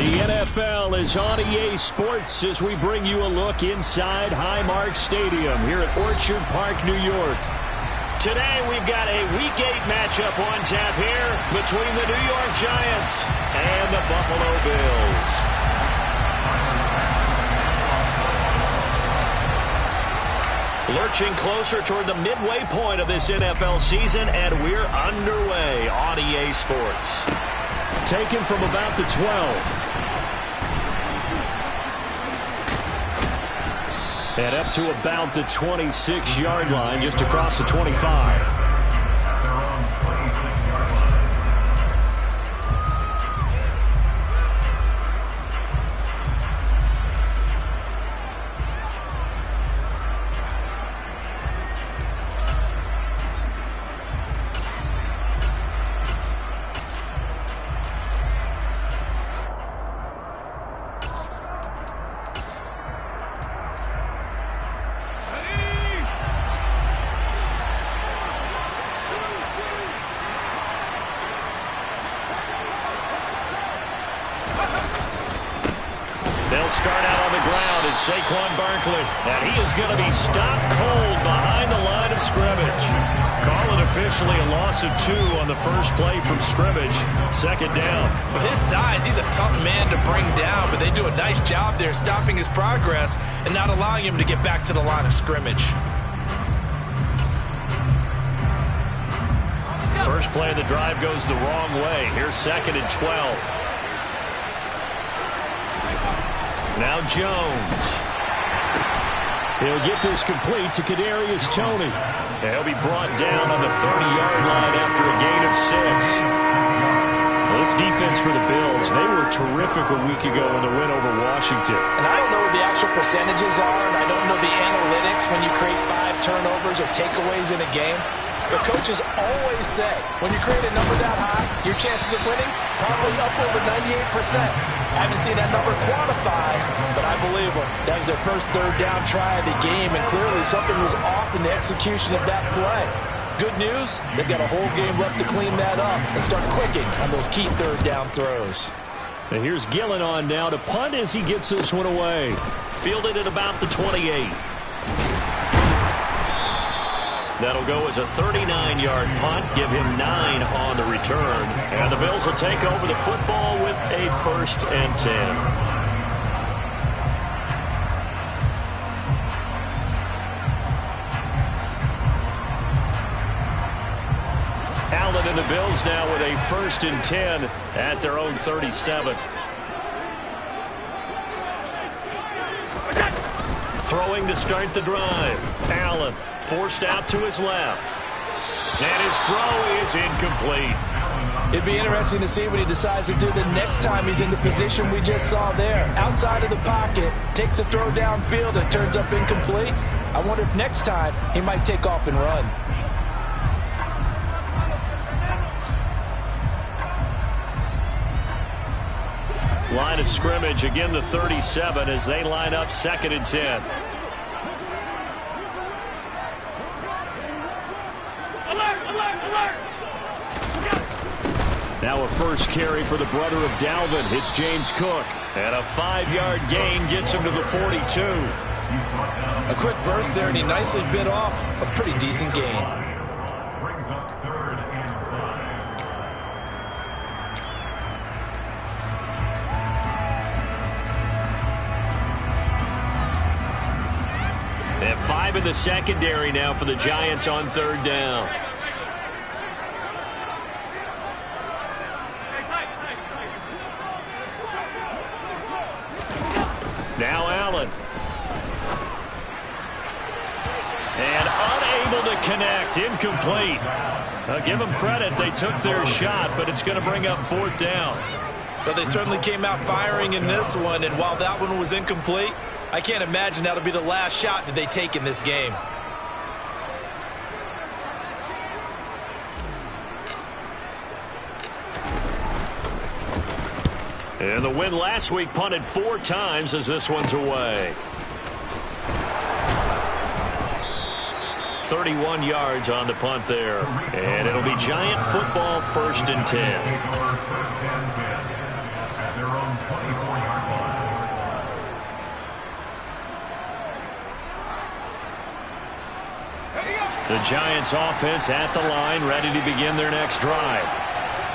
The NFL is on EA Sports as we bring you a look inside Highmark Stadium here at Orchard Park, New York. Today we've got a Week 8 matchup on tap here between the New York Giants and the Buffalo Bills. Lurching closer toward the midway point of this NFL season, and we're underway on EA Sports. Taken from about the 12. And up to about the 26-yard line, just across the 25. They'll start out on the ground at Saquon Barkley, and he is going to be stopped cold behind the line of scrimmage. Call it officially a loss of 2 on the first play from scrimmage. Second down. With his size, he's a tough man to bring down, but they do a nice job there stopping his progress and not allowing him to get back to the line of scrimmage. First play of the drive goes the wrong way. Here's 2nd and 12. Now Jones. He'll get this complete to Kadarius Toney. And he'll be brought down on the 30-yard line after a gain of 6. Well, this defense for the Bills, they were terrific a week ago in the win over Washington. And I don't know what the actual percentages are, and I don't know the analytics when you create 5 turnovers or takeaways in a game. But coaches always say, when you create a number that high, your chances of winning probably up over 98%. I haven't seen that number quantified, but I believe them. That was their first third down try of the game, and clearly something was off in the execution of that play. Good news, they've got a whole game left to clean that up and start clicking on those key third down throws. And here's Gillen on now to punt as he gets this one away. Fielded at about the 28. That'll go as a 39-yard punt, give him 9 on the return. And the Bills will take over the football with a 1st and 10. Allen and the Bills now with a 1st and 10 at their own 37. Throwing to start the drive. Allen forced out to his left. And his throw is incomplete. It'd be interesting to see what he decides to do the next time he's in the position we just saw there. Outside of the pocket, takes a throw downfield and turns up incomplete. I wonder if next time he might take off and run. Line of scrimmage, again the 37 as they line up 2nd and 10. Now a first carry for the brother of Dalvin. It's James Cook. And a 5-yard gain gets him to the 42. A quick burst there, and he nicely bit off a pretty decent gain. They have 5 in the secondary now for the Giants on 3rd down. Now Allen. And unable to connect. Incomplete. Give them credit. They took their shot, but it's going to bring up 4th down. But they certainly came out firing in this one, and while that one was incomplete, I can't imagine that'll be the last shot that they take in this game. And the win last week punted 4 times as this one's away. 31 yards on the punt there. And it'll be Giant football, 1st and 10. The Giants offense at the line, ready to begin their next drive.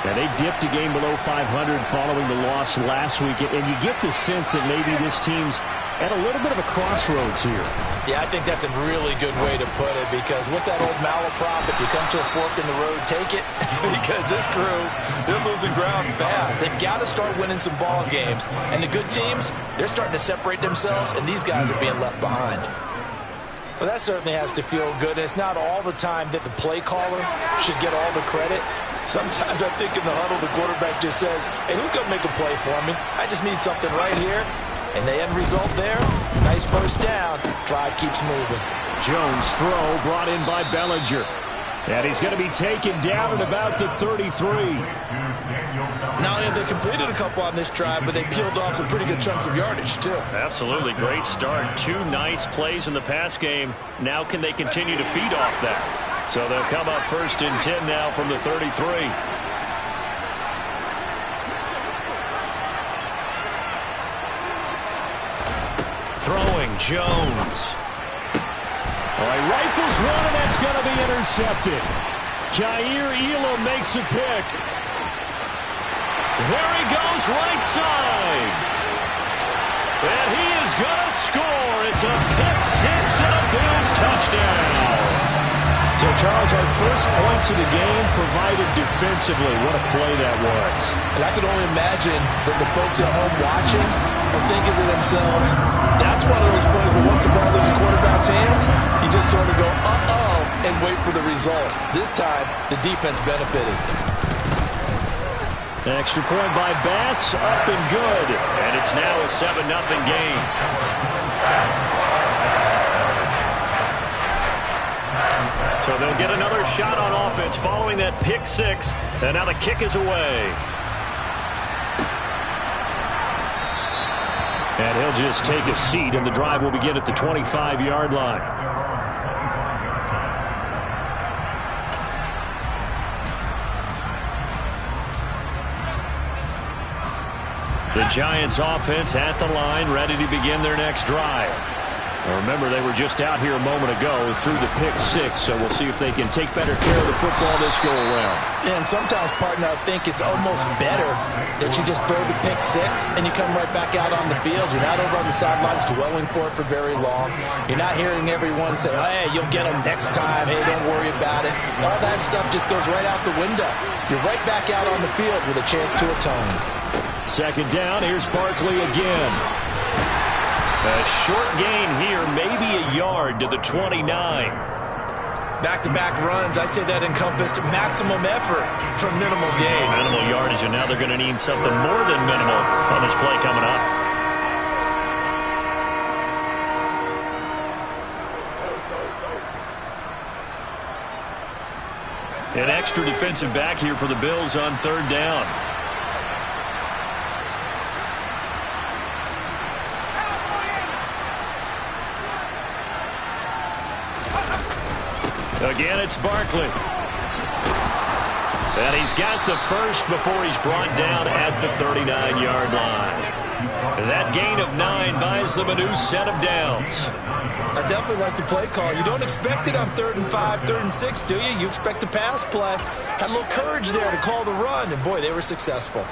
Now, they dipped a game below 500 following the loss last week, and you get the sense that maybe this team's at a little bit of a crossroads here. Yeah, I think that's a really good way to put it, because what's that old malaprop? If you come to a fork in the road, take it. Because this crew, they're losing ground fast. They've got to start winning some ball games. And the good teams, they're starting to separate themselves, and these guys are being left behind. Well, that certainly has to feel good. And it's not all the time that the play caller should get all the credit. Sometimes I think in the huddle, the quarterback just says, hey, who's going to make a play for me? I just need something right here. And the end result there, nice first down. Drive keeps moving. Jones throw brought in by Bellinger. And he's going to be taken down at about the 33. Not only have they completed a couple on this drive, but they peeled off some pretty good chunks of yardage, too. Absolutely. Great start. 2 nice plays in the pass game. Now can they continue to feed off that? So they'll come up 1st and 10 now from the 33. Throwing, Jones. All right, rifles one, and that's going to be intercepted. Kaiir Elam makes a pick. There he goes, right side. And he is going to score. It's a pick 6 and a Bills touchdown. So, Charles, our first points of the game provided defensively. What a play that was. And I can only imagine that the folks at home watching are thinking to themselves, that's one of those plays where once the ball leaves the quarterback's hands, you just sort of go, uh-oh, and wait for the result. This time, the defense benefited. An extra point by Bass, up and good. And it's now a 7-0 game. So they'll get another shot on offense following that pick 6. And now the kick is away. And he'll just take a seat, and the drive will begin at the 25-yard line. The Giants offense at the line, ready to begin their next drive. Now remember, they were just out here a moment ago through the pick 6, so we'll see if they can take better care of the football this go-around. Yeah, and sometimes, partner, I think it's almost better that you just throw the pick 6 and you come right back out on the field. You're not over on the sidelines dwelling for it for very long. You're not hearing everyone say, hey, you'll get them next time. Hey, don't worry about it. All that stuff just goes right out the window. You're right back out on the field with a chance to atone. 2nd down, here's Barkley again. A short gain here, maybe a yard to the 29. Back-to-back runs, I'd say that encompassed maximum effort for minimal gain. Minimal yardage, and now they're going to need something more than minimal on this play coming up. An extra defensive back here for the Bills on 3rd down. Again, it's Barkley. And he's got the first before he's brought down at the 39-yard line. That gain of 9 buys them a new set of downs. I definitely like the play call. You don't expect it on 3rd and 5, 3rd and 6, do you? You expect a pass play. Had a little courage there to call the run, and boy, they were successful.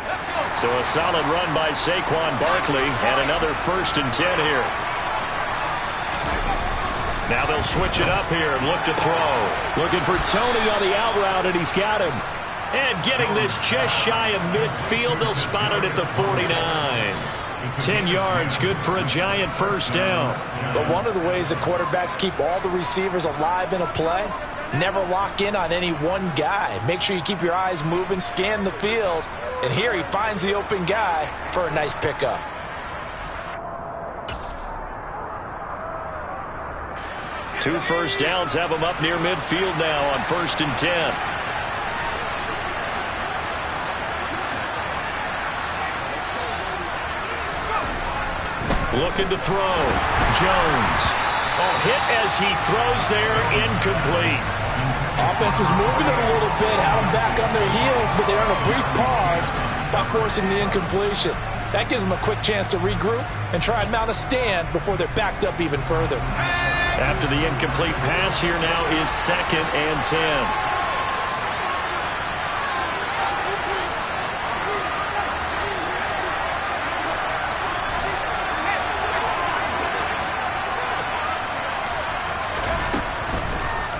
So a solid run by Saquon Barkley, and another 1st and 10 here. Now they'll switch it up here and look to throw. Looking for Tony on the out route, and he's got him. And getting this just shy of midfield, they'll spot it at the 49. 10 yards, good for a Giant 1st down. But one of the ways that quarterbacks keep all the receivers alive in a play, never lock in on any one guy. Make sure you keep your eyes moving, scan the field. And here he finds the open guy for a nice pickup. Two 1st downs have him up near midfield now on 1st and 10. Looking to throw. Jones. Oh, hit as he throws there, incomplete. Offense was moving it a little bit, had them back on their heels, but they're on a brief pause by forcing the incompletion. That gives them a quick chance to regroup and try and mount a stand before they're backed up even further. After the incomplete pass, here now is 2nd and 10.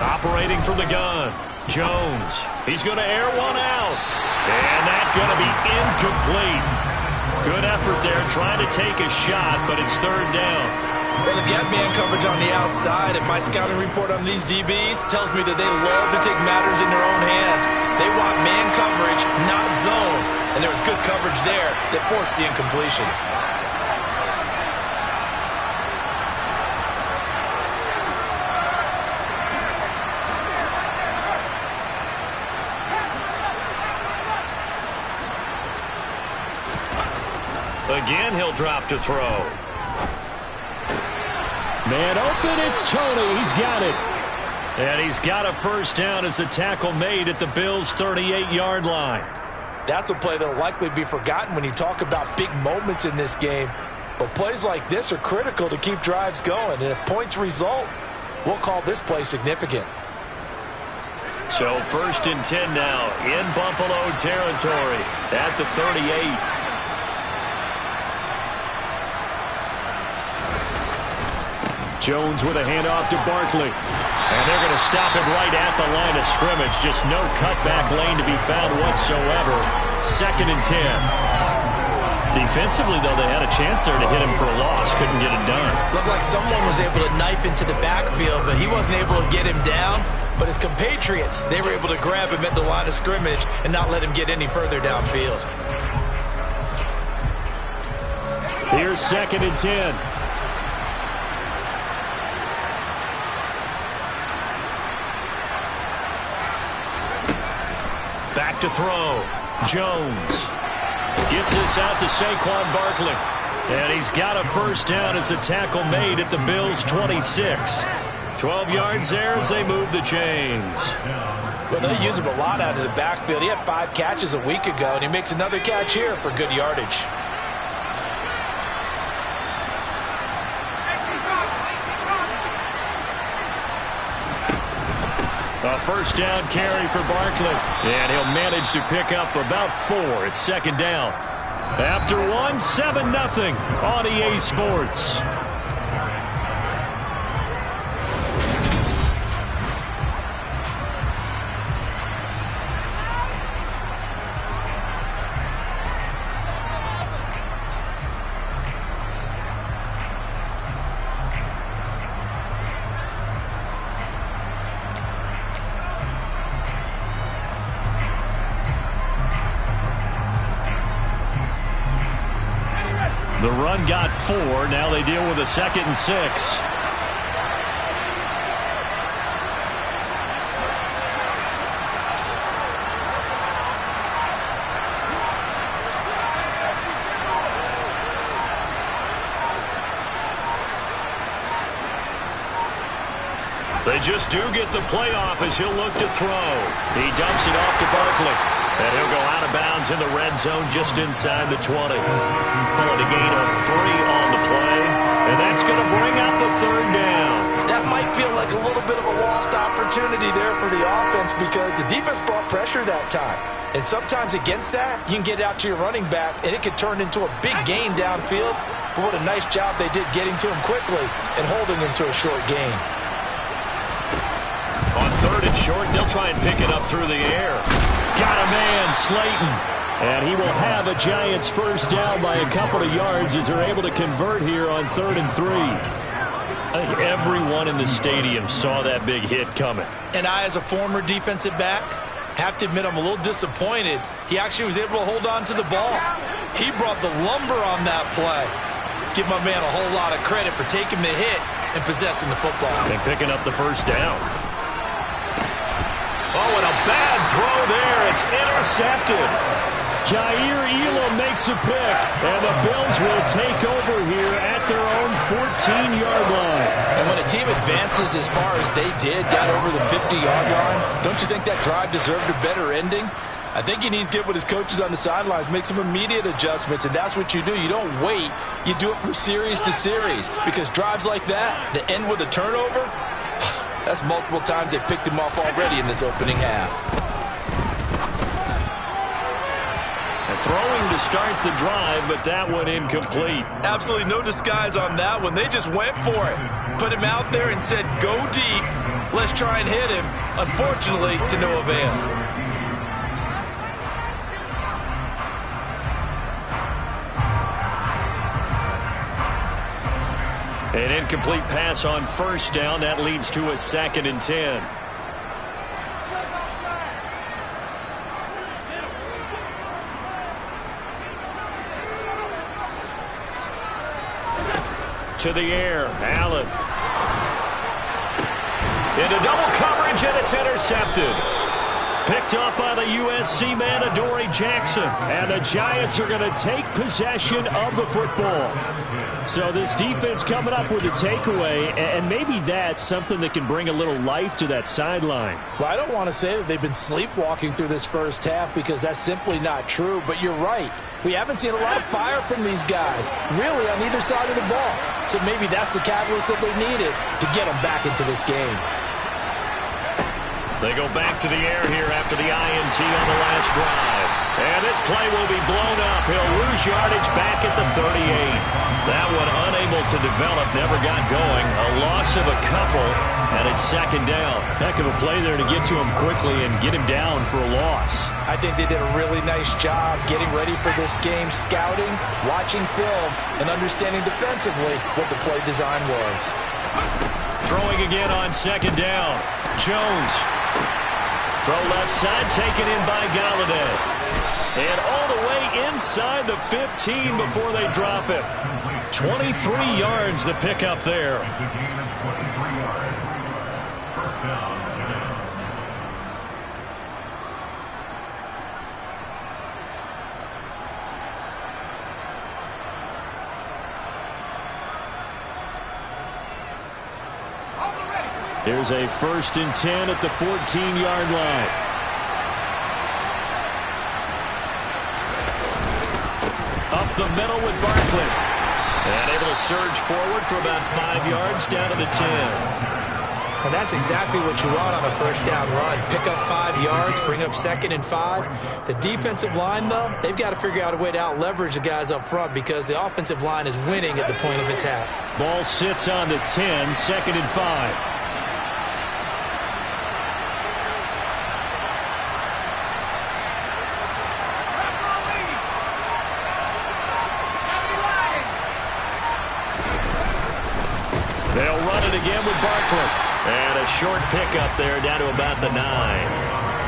Operating from the gun, Jones. He's going to air one out. And that's going to be incomplete. Good effort there trying to take a shot, but it's 3rd down. Well, they've got man coverage on the outside, and my scouting report on these DBs tells me that they love to take matters in their own hands. They want man coverage, not zone. And there was good coverage there that forced the incompletion. Again, he'll drop to throw. Man open, it's Tony. He's got it. And he's got a 1st down as a tackle made at the Bills' 38-yard line. That's a play that will likely be forgotten when you talk about big moments in this game. But plays like this are critical to keep drives going. And if points result, we'll call this play significant. So 1st and 10 now in Buffalo territory at the 38. Jones with a handoff to Barkley. And they're going to stop him right at the line of scrimmage. Just no cutback lane to be found whatsoever. 2nd and 10. Defensively, though, they had a chance there to hit him for a loss. Couldn't get it done. Looked like someone was able to knife into the backfield, but he wasn't able to get him down. But his compatriots, they were able to grab him at the line of scrimmage and not let him get any further downfield. Here's 2nd and 10. Back to throw. Jones gets this out to Saquon Barkley. And he's got a 1st down as a tackle made at the Bills' 26. 12 yards there as they move the chains. Well, they use him a lot out of the backfield. He had 5 catches a week ago, and he makes another catch here for good yardage. A 1st down carry for Barkley. And he'll manage to pick up about 4. It's 2nd down. After 1, 7-0 on EA Sports. The run got 4. Now they deal with a 2nd and 6. They just do get the playoff as he'll look to throw. He dumps it off to Barkley. And he'll go out of bounds in the red zone just inside the 20. Pulling a gain of 3 on the play. And that's going to bring up a 3rd down. That might feel like a little bit of a lost opportunity there for the offense because the defense brought pressure that time. And sometimes against that, you can get out to your running back, and it could turn into a big gain downfield. But what a nice job they did getting to him quickly and holding him to a short gain. On 3rd and short, they'll try and pick it up through the air. Got a man, Slayton. And he will have a Giants 1st down by a couple of yards as they're able to convert here on 3rd and 3. I think everyone in the stadium saw that big hit coming. And I, as a former defensive back, have to admit I'm a little disappointed. He actually was able to hold on to the ball. He brought the lumber on that play. Give my man a whole lot of credit for taking the hit and possessing the football. And picking up the 1st down. Oh, and a bad throw there. It's intercepted. Jair Elam makes a pick, and the Bills will take over here at their own 14-yard line. And when a team advances as far as they did, got over the 50-yard line, don't you think that drive deserved a better ending? I think he needs to get with his coaches on the sidelines, make some immediate adjustments, and that's what you do. You don't wait. You do it from series to series, because drives like that end with a turnover, that's multiple times they picked him off already in this opening half. Throwing to start the drive, but that one incomplete. Absolutely no disguise on that one. They just went for it. Put him out there and said, go deep. Let's try and hit him. Unfortunately, to no avail. An incomplete pass on first down. That leads to a 2nd and 10. To the air, Allen. Into double coverage, and it's intercepted. Picked up by the USC man, Adoree Jackson. And the Giants are going to take possession of the football. So this defense coming up with a takeaway, and maybe that's something that can bring a little life to that sideline. Well, I don't want to say that they've been sleepwalking through this first half, because that's simply not true. But you're right. We haven't seen a lot of fire from these guys, really, on either side of the ball. So maybe that's the catalyst that they needed to get them back into this game. They go back to the air here after the INT on the last drive. And this play will be blown up. He'll lose yardage back at the 38. That one unable to develop, never got going. A loss of a couple, and it's 2nd down. Heck of a play there to get to him quickly and get him down for a loss. I think they did a really nice job getting ready for this game, scouting, watching film, and understanding defensively what the play design was. Throwing again on 2nd down. Jones. Throw left side, taken in by Galladay. And all the way inside the 15 before they drop it. 23 yards the pickup there. Here's a 1st and 10 at the 14-yard line. Up the middle with Barkley. And able to surge forward for about 5 yards down to the 10. And that's exactly what you want on a first down run. Pick up 5 yards, bring up 2nd and 5. The defensive line, though, they've got to figure out a way to out-leverage the guys up front, because the offensive line is winning at the point of attack. Ball sits on the 10, 2nd and 5. They'll run it again with Barkley. And a short pickup there down to about the 9.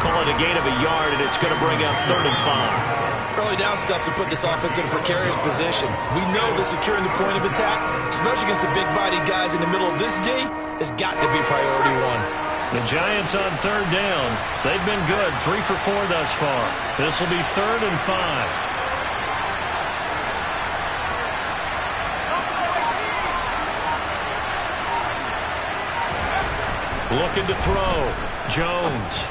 Call it a gain of a yard, and it's going to bring up 3rd and 5. Early down stuffs to put this offense in a precarious position. We know that securing the point of attack, especially against the big-bodied guys in the middle of this D, has got to be priority 1. The Giants on 3rd down. They've been good, 3 for 4 thus far. This will be 3rd and 5. Looking to throw. Jones.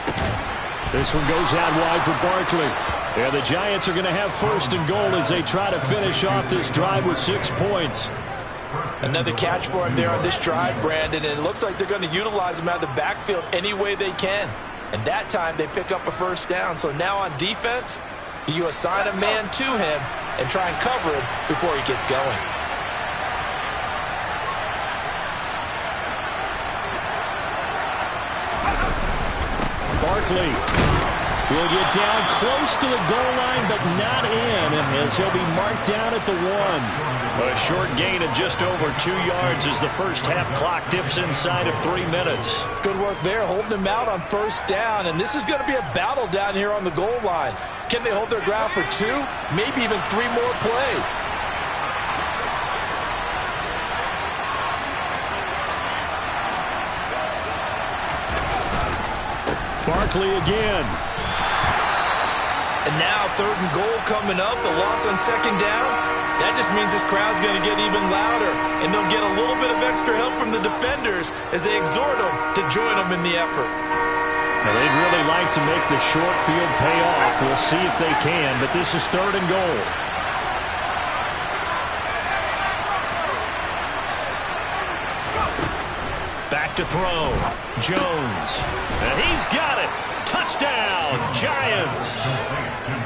This one goes out wide for Barkley. Yeah, the Giants are going to have 1st and goal as they try to finish off this drive with 6 points. Another catch for him there on this drive, Brandon, and it looks like they're going to utilize him out of the backfield any way they can. And that time they pick up a 1st down. So now on defense, do you assign a man to him and try and cover him before he gets going? Barkley will get down close to the goal line, but not in, as he'll be marked down at the 1. A short gain of just over 2 yards as the first half clock dips inside of 3 minutes. Good work there, holding him out on 1st down, and this is going to be a battle down here on the goal line. Can they hold their ground for 2, maybe even 3 more plays? Barkley again. And now 3rd and goal coming up. The loss on 2nd down. That just means this crowd's going to get even louder. And they'll get a little bit of extra help from the defenders as they exhort them to join them in the effort. Now, they'd really like to make the short field pay off. We'll see if they can, but this is 3rd and goal. Back to throw. Jones. And he's got it. Touchdown, Giants.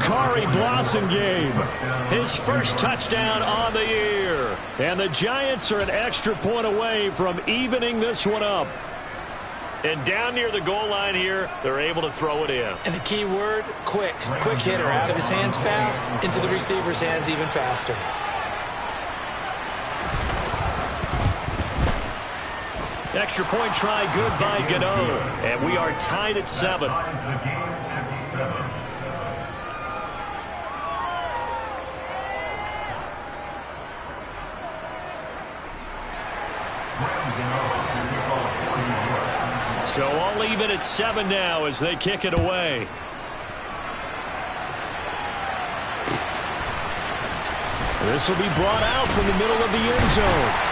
Kari Blossengame, his first touchdown on the year. And the Giants are an extra point away from evening this one up. And down near the goal line here, they're able to throw it in. And the key word, quick. Quick hitter, out of his hands fast, into the receiver's hands even faster. Extra point try good by Gano. And we are tied at 7. So all even at 7 now as they kick it away. This will be brought out from the middle of the end zone.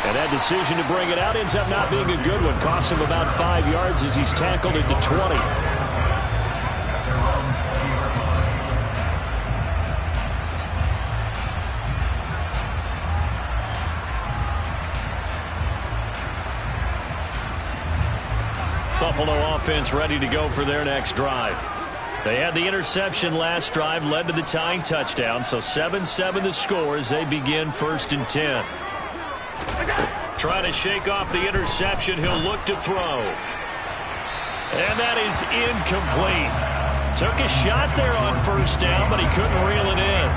And that decision to bring it out ends up not being a good one. Costs him about 5 yards as he's tackled into 20. Buffalo offense ready to go for their next drive. They had the interception last drive, led to the tying touchdown. So 7-7 the score as they begin 1st and 10. Trying to shake off the interception. He'll look to throw. And that is incomplete. Took a shot there on 1st down, but he couldn't reel it in.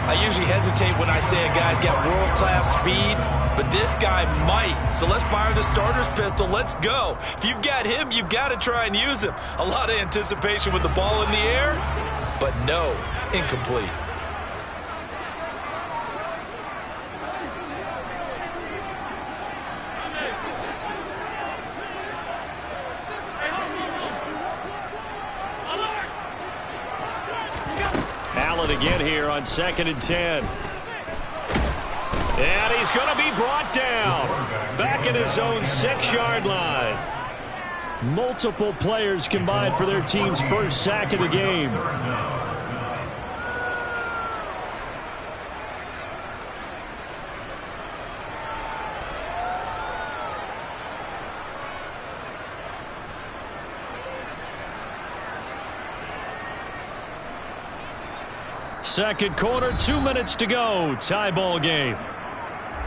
I usually hesitate when I say a guy's got world-class speed, but this guy might. So let's fire the starter's pistol. Let's go. If you've got him, you've got to try and use him. A lot of anticipation with the ball in the air, but no, incomplete. Again here on 2nd and 10. And he's going to be brought down. Back in his own 6-yard line. Multiple players combined for their team's first sack of the game. Second quarter, 2 minutes to go. Tie ball game.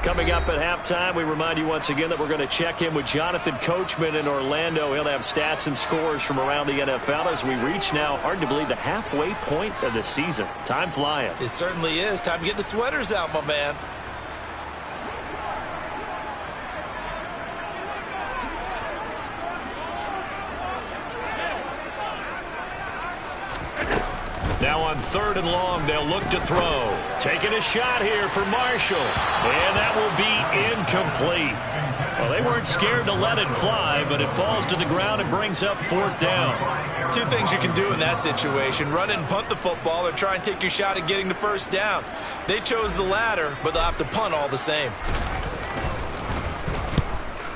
Coming up at halftime, we remind you once again that we're going to check in with Jonathan Coachman in Orlando. He'll have stats and scores from around the NFL as we reach now, hard to believe, the halfway point of the season. Time flying. It certainly is. Time to get the sweaters out, my man. Now on 3rd and long, they'll look to throw. Taking a shot here for Marshall. And that will be incomplete. Well, they weren't scared to let it fly, but it falls to the ground and brings up 4th down. 2 things you can do in that situation. Run and punt the football or try and take your shot at getting the 1st down. They chose the latter, but they'll have to punt all the same.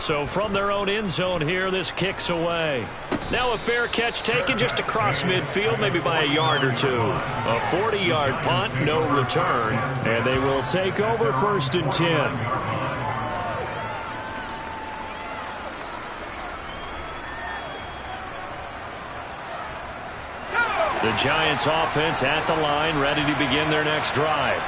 So from their own end zone here, this kicks away. Now a fair catch taken just across midfield, maybe by a yard or 2. A 40-yard punt, no return. And they will take over 1st and 10. The Giants offense at the line, ready to begin their next drive.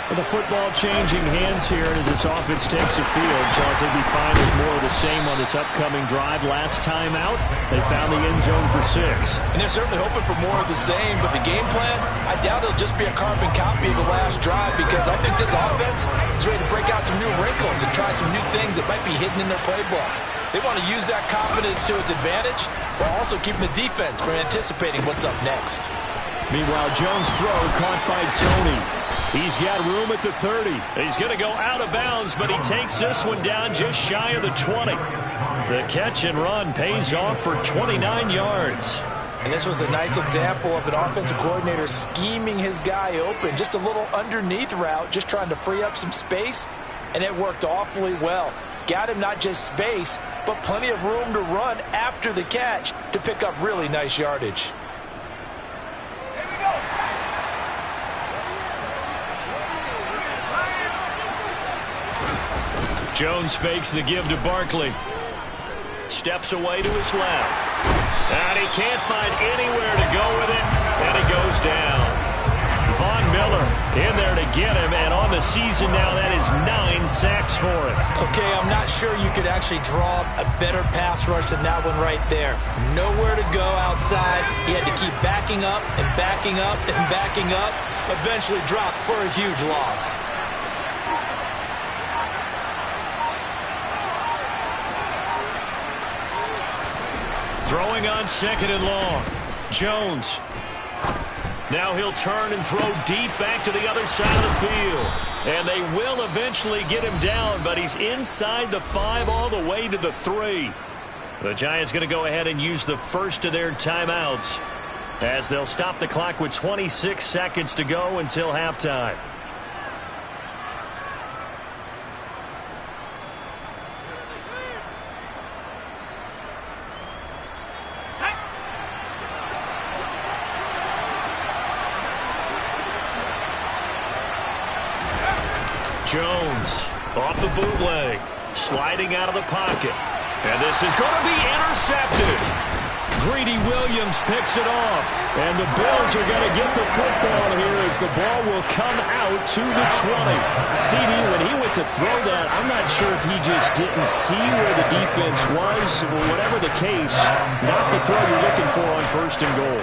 The football changing hands here as this offense takes the field. Charles, they'll be fine with more of the same on this upcoming drive. Last time out, they found the end zone for 6. And they're certainly hoping for more of the same, but the game plan, I doubt it'll just be a carbon copy of the last drive, because I think this offense is ready to break out some new wrinkles and try some new things that might be hidden in their playbook. They want to use that confidence to its advantage while also keeping the defense from anticipating what's up next. Meanwhile, Jones' throw caught by Tony. He's got room at the 30. He's going to go out of bounds, but he takes this one down just shy of the 20. The catch and run pays off for 29 yards. And this was a nice example of an offensive coordinator scheming his guy open. Just a little underneath route, just trying to free up some space, and it worked awfully well. Got him not just space, but plenty of room to run after the catch to pick up really nice yardage. Jones fakes the give to Barkley. Steps away to his left. And he can't find anywhere to go with it, and he goes down. Von Miller in there to get him, and on the season now, that is 9 sacks for him. Okay, I'm not sure you could actually draw a better pass rush than that one right there. Nowhere to go outside. He had to keep backing up and backing up and backing up. Eventually dropped for a huge loss. Throwing on 2nd and long. Jones. Now he'll turn and throw deep back to the other side of the field. And they will eventually get him down, but he's inside the 5 all the way to the 3. The Giants going to go ahead and use the first of their timeouts as they'll stop the clock with 26 seconds to go until halftime. Jones off the bootleg, sliding out of the pocket. And this is going to be intercepted. Greedy Williams picks it off. And the Bills are going to get the football here as the ball will come out to the 20. CD, when he went to throw that, I'm not sure if he just didn't see where the defense was. Whatever the case, not the throw you're looking for on 1st and goal.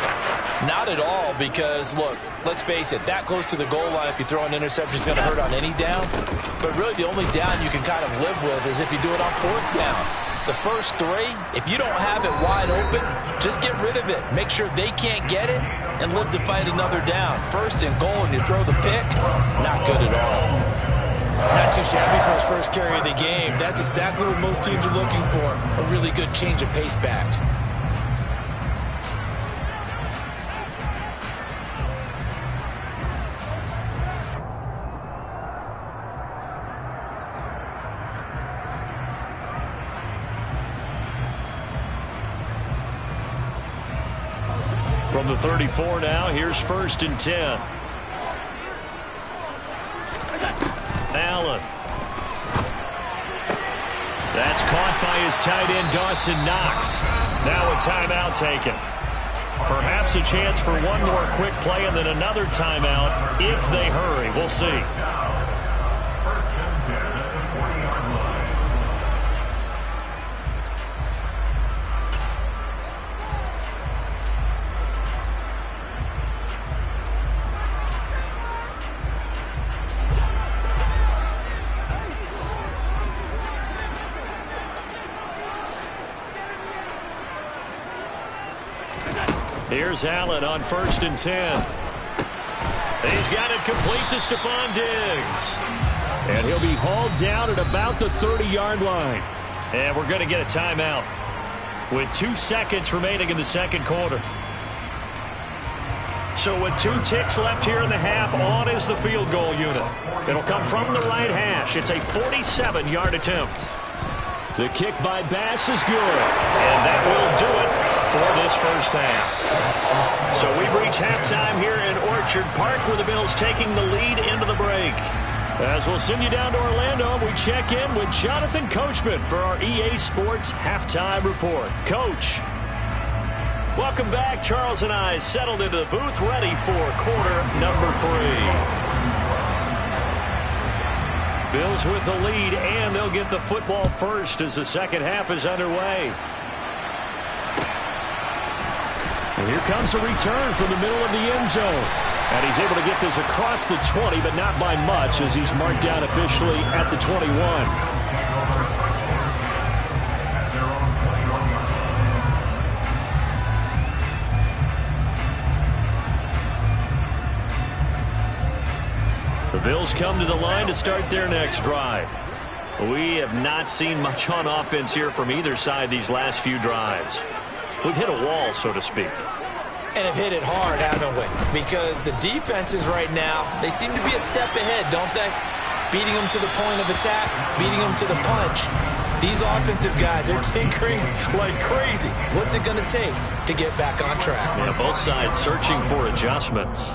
Not at all, because, look, let's face it, that close to the goal line, if you throw an interception, is going to hurt on any down. But really, the only down you can kind of live with is if you do it on 4th down. The first 3, if you don't have it wide open, just get rid of it. Make sure they can't get it and live to fight another down. 1st and goal, and you throw the pick, not good at all. Not too shabby for his first carry of the game. That's exactly what most teams are looking for, a really good change of pace back. From the 34 now, here's 1st and 10. Allen. That's caught by his tight end, Dawson Knox. Now a timeout taken. Perhaps a chance for one more quick play and then another timeout if they hurry. We'll see. Here's Allen on 1st and 10. He's got it complete to Stephon Diggs. And he'll be hauled down at about the 30-yard line. And we're going to get a timeout with 2 seconds remaining in the 2nd quarter. So with 2 ticks left here in the half, on is the field goal unit. It'll come from the right hash. It's a 47-yard attempt. The kick by Bass is good. And that will do it for this first half. So we've reached halftime here in Orchard Park, where the Bills taking the lead into the break. As we'll send you down to Orlando, we check in with Jonathan Coachman for our EA Sports Halftime Report. Coach. Welcome back. Charles and I settled into the booth, ready for quarter number 3. Bills with the lead, and they'll get the football first as the second half is underway. And here comes a return from the middle of the end zone. And he's able to get this across the 20, but not by much, as he's marked down officially at the 21. The Bills come to the line to start their next drive. We have not seen much on offense here from either side these last few drives. We've hit a wall, so to speak. And have hit it hard, haven't we? Because the defenses right now, they seem to be a step ahead, don't they? Beating them to the point of attack, beating them to the punch. These offensive guys are tinkering like crazy. What's it going to take to get back on track? Yeah, both sides searching for adjustments.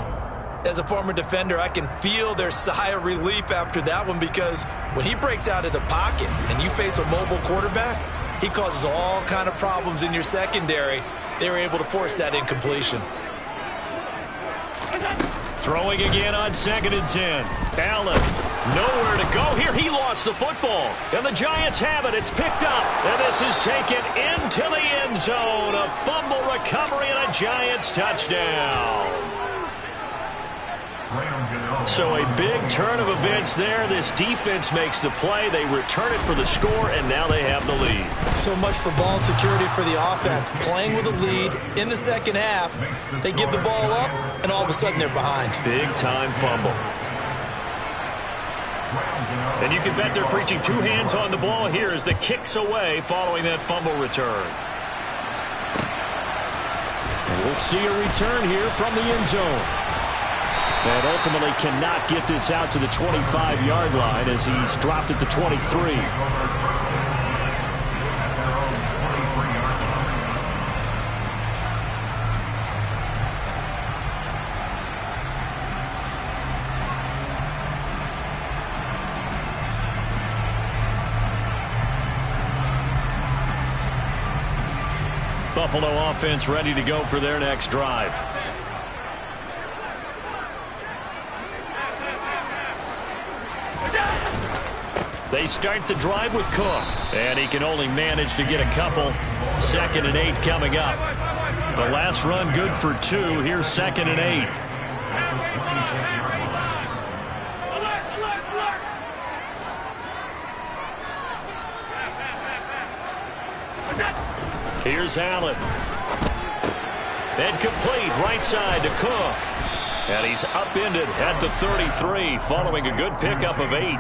As a former defender, I can feel their sigh of relief after that one, because when he breaks out of the pocket and you face a mobile quarterback, he causes all kind of problems in your secondary. They were able to force that incompletion. Throwing again on 2nd and 10. Allen, nowhere to go here. He lost the football. And the Giants have it. It's picked up. And this is taken into the end zone. A fumble recovery and a Giants touchdown. So a big turn of events there. This defense makes the play. They return it for the score, and now they have the lead. So much for ball security for the offense. Playing with a lead in the second half, they give the ball up, and all of a sudden they're behind. Big-time fumble. And you can bet they're preaching two hands on the ball here as the kick's away following that fumble return. And we'll see a return here from the end zone. And ultimately cannot get this out to the 25-yard line as he's dropped at the 23. Buffalo offense ready to go for their next drive. They start the drive with Cook, and he can only manage to get a couple. 2nd and 8 coming up. The last run good for 2. Here's 2nd and 8. Here's Allen. And complete right side to Cook. And he's upended at the 33 following a good pickup of 8.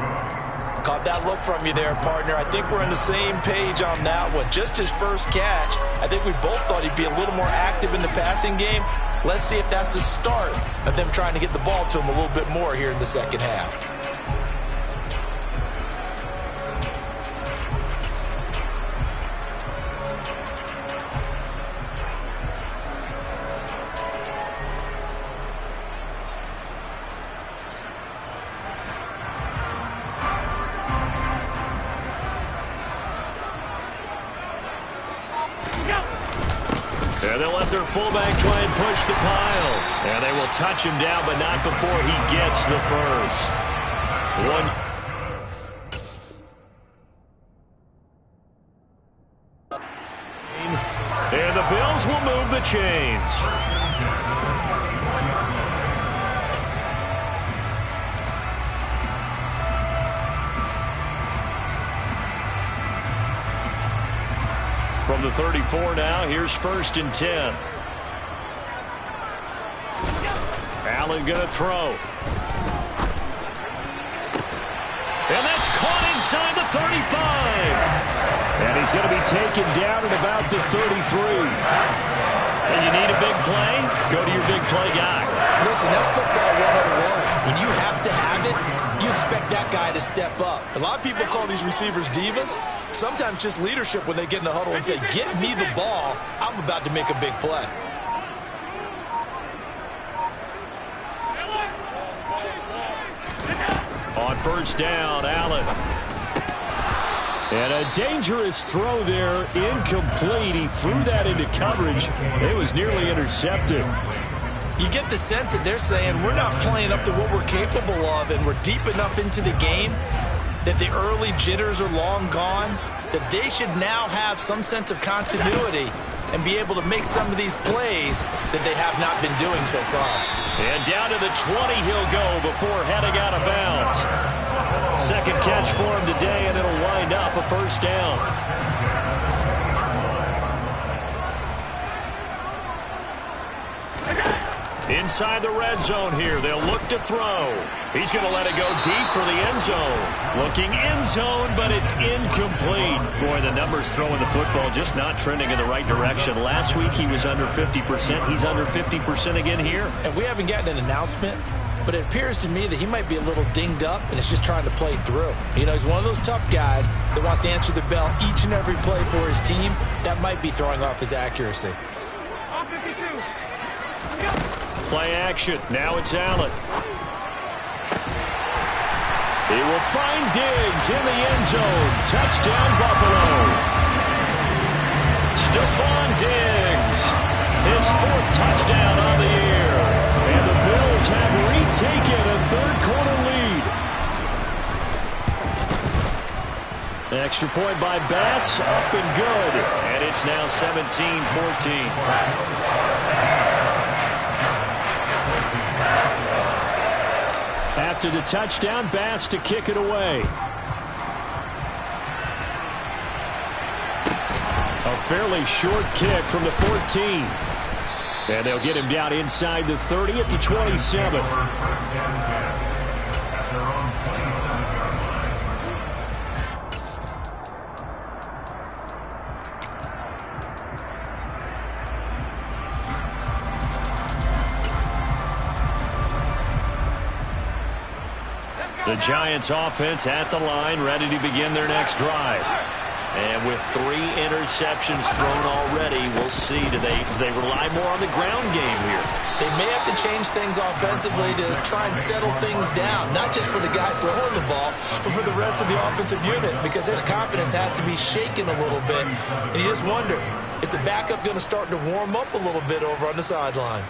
Caught that look from you there, partner. I think we're on the same page on that one. Just his first catch. I think we both thought he'd be a little more active in the passing game. Let's see if that's the start of them trying to get the ball to him a little bit more here in the second half. And they'll let their fullback try and push the pile. And they will touch him down, but not before he gets the first. And the Bills will move the chains. From the 34 now, here's 1st and 10. Allen going to throw. And that's caught inside the 35. And he's going to be taken down at about the 33. And you need a big play? Go to your big play guy. Listen, that's football 101. When you have to have it, you expect that guy to step up. A lot of people call these receivers divas. Sometimes just leadership when they get in the huddle and say, get me the ball. I'm about to make a big play. On 1st down, Allen. And a dangerous throw there, incomplete. He threw that into coverage. It was nearly intercepted. You get the sense that they're saying we're not playing up to what we're capable of, and we're deep enough into the game that the early jitters are long gone, that they should now have some sense of continuity and be able to make some of these plays that they have not been doing so far. And down to the 20 he'll go before heading out of bounds. Second catch for him today, and it'll wind up a 1st down. Inside the red zone here. They'll look to throw. He's going to let it go deep for the end zone. Looking end zone, but it's incomplete. Boy, the numbers throwing the football just not trending in the right direction. Last week he was under 50%. He's under 50% again here. And we haven't gotten an announcement but it appears to me that he might be a little dinged up and is just trying to play through. You know, he's one of those tough guys that wants to answer the bell each and every play for his team. That might be throwing off his accuracy. Play action. Now it's Allen. He will find Diggs in the end zone. Touchdown, Buffalo. Stephon Diggs, his 4th touchdown on the year. And the Bills have retaken a third-quarter lead. Extra point by Bass, up and good. And it's now 17-14. After the touchdown, Bass to kick it away. A fairly short kick from the 14. And they'll get him down inside the 30 at the 27. The Giants offense at the line, ready to begin their next drive. And with 3 interceptions thrown already, we'll see. Do they rely more on the ground game here? They may have to change things offensively to try and settle things down, not just for the guy throwing the ball, but for the rest of the offensive unit, because their confidence has to be shaken a little bit. And you just wonder, is the backup going to start to warm up a little bit over on the sideline?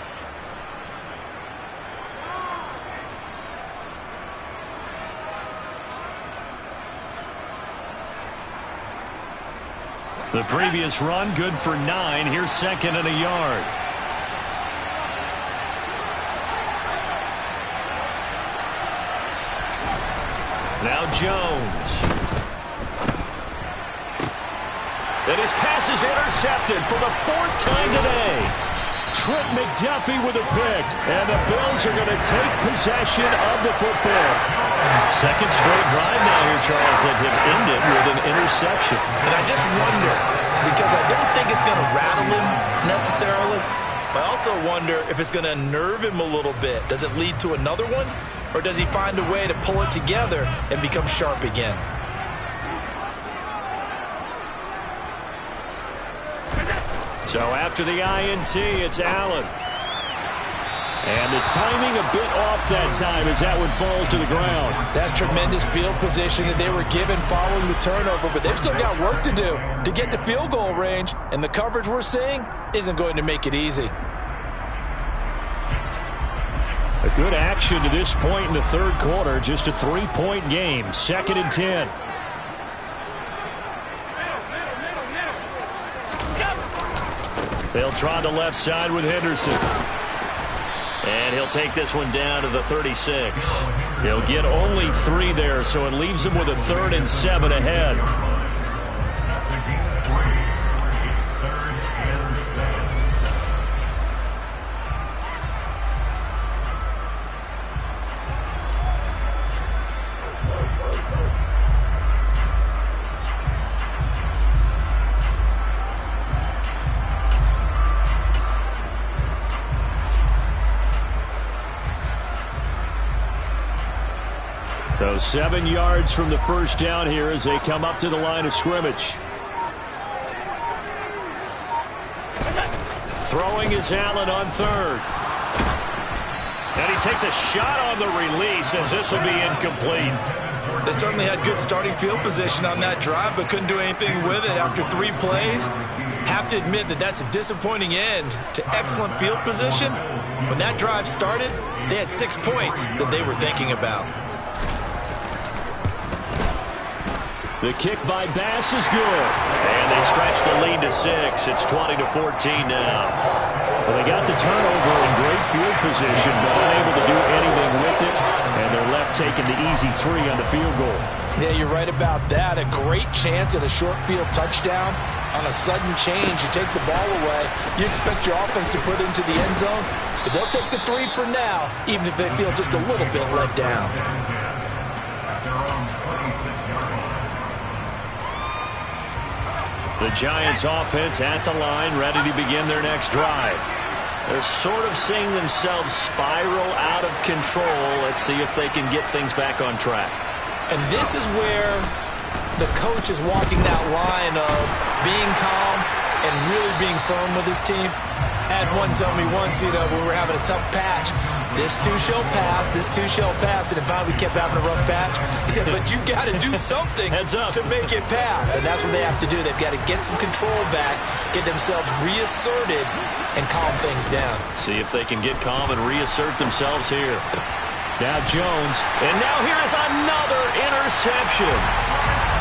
The previous run, good for 9. Here's 2nd and a yard. Now Jones. And his pass is intercepted for the 4th time today. Trent McDuffie with a pick. And the Bills are going to take possession of the football. 2nd straight drive now here, Charles, that have ended with an interception. And I just wonder, because I don't think it's going to rattle him necessarily, but I also wonder if it's going to nerve him a little bit. Does it lead to another one? Or does he find a way to pull it together and become sharp again? So after the INT, it's Allen. And the timing a bit off that time as that one falls to the ground. That's tremendous field position that they were given following the turnover, but they've still got work to do to get to field goal range, and the coverage we're seeing isn't going to make it easy. A good action to this point in the 3rd quarter, just a 3-point game, 2nd and 10. They'll try the left side with Henderson. And he'll take this one down to the 36. He'll get only 3 there, so it leaves him with a 3rd and 7 ahead. So 7 yards from the first down here as they come up to the line of scrimmage. Throwing is Allen on 3rd. And he takes a shot on the release as this will be incomplete. They certainly had good starting field position on that drive, but couldn't do anything with it after 3 plays. Have to admit that that's a disappointing end to excellent field position. When that drive started, they had 6 points that they were thinking about. The kick by Bass is good. And they stretch the lead to 6. It's 20-14 now. Well, they got the turnover in great field position, but unable to do anything with it. And they're left taking the easy 3 on the field goal. Yeah, you're right about that. A great chance at a short field touchdown. On a sudden change, you take the ball away. You expect your offense to put it into the end zone. But they'll take the 3 for now, even if they feel just a little bit let down. The Giants offense at the line, ready to begin their next drive. They're sort of seeing themselves spiral out of control. Let's see if they can get things back on track. And this is where the coach is walking that line of being calm and really being firm with his team. I had one tell me once, when we were having a tough patch, this too shall pass, this too shall pass. And finally we kept having a rough patch. He said, but you got to do something to make it pass. And that's what they have to do. They've got to get some control back, get themselves reasserted, and calm things down. See if they can get calm and reassert themselves here. Now Jones, and now here is another interception.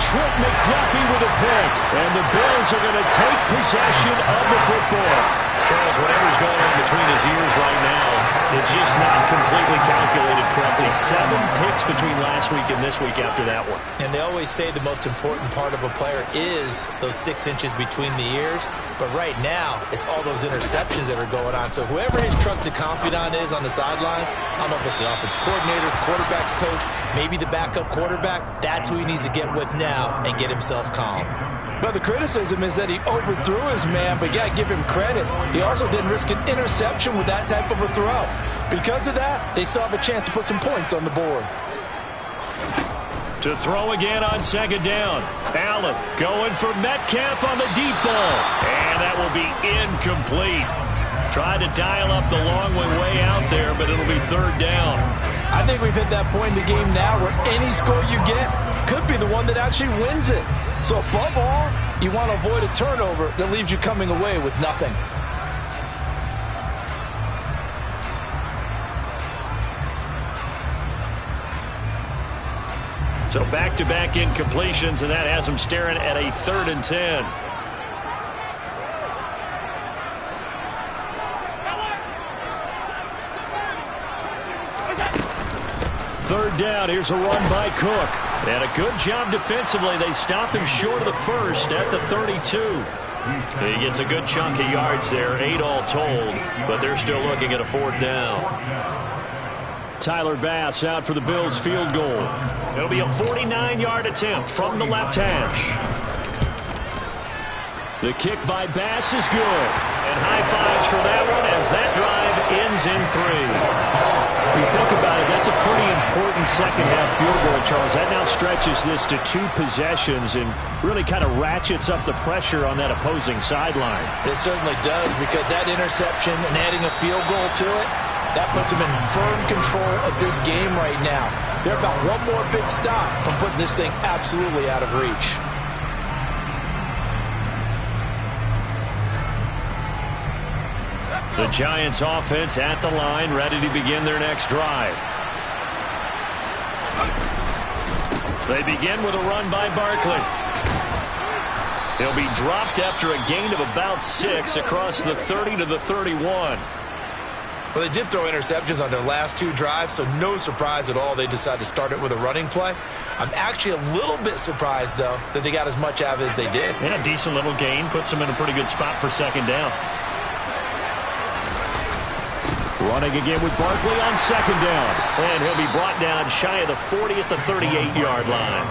Trent McDuffie with a pick, and the Bills are going to take possession of the football. Charles, whatever's going on between his ears right now, it's just not completely calculated correctly. 7 picks between last week and this week after that one. And they always say the most important part of a player is those 6 inches between the ears. But right now, it's all those interceptions that are going on. So whoever his trusted confidant is on the sidelines, I don't know if it's the offensive coordinator, the quarterback's coach, maybe the backup quarterback, that's who he needs to get with now and get himself calm. But the criticism is that he overthrew his man, but you got to give him credit. He also didn't risk an interception with that type of a throw. Because of that, they still have a chance to put some points on the board. To throw again on second down. Allen going for Metcalf on the deep ball. And that will be incomplete. Tried to dial up the long way out there, but it'll be third down. I think we've hit that point in the game now where any score you get could be the one that actually wins it. So above all, you want to avoid a turnover that leaves you coming away with nothing. So back-to-back incompletions, and that has them staring at a 3rd and 10. Third down, here's a run by Cook. And a good job defensively. They stop him short of the first at the 32. He gets a good chunk of yards there, 8 all told, but they're still looking at a 4th down. Tyler Bass out for the Bills field goal. It'll be a 49-yard attempt from the left hash. The kick by Bass is good. And high fives for that one as that drive ends in 3. You think about it, that's a pretty important second-half field goal, Charles. That now stretches this to 2 possessions and really kind of ratchets up the pressure on that opposing sideline. It certainly does, because that interception and adding a field goal to it, that puts them in firm control of this game right now. They're about one more big stop from putting this thing absolutely out of reach. The Giants offense at the line, ready to begin their next drive. They begin with a run by Barkley. He'll be dropped after a gain of about 6 across the 30 to the 31. Well, they did throw interceptions on their last 2 drives, so no surprise at all they decided to start it with a running play. I'm actually a little bit surprised, though, that they got as much out of it as they did. Yeah, decent little gain. Puts them in a pretty good spot for second down. Running again with Barkley on second down. And he'll be brought down shy of the 40 at the 38-yard line.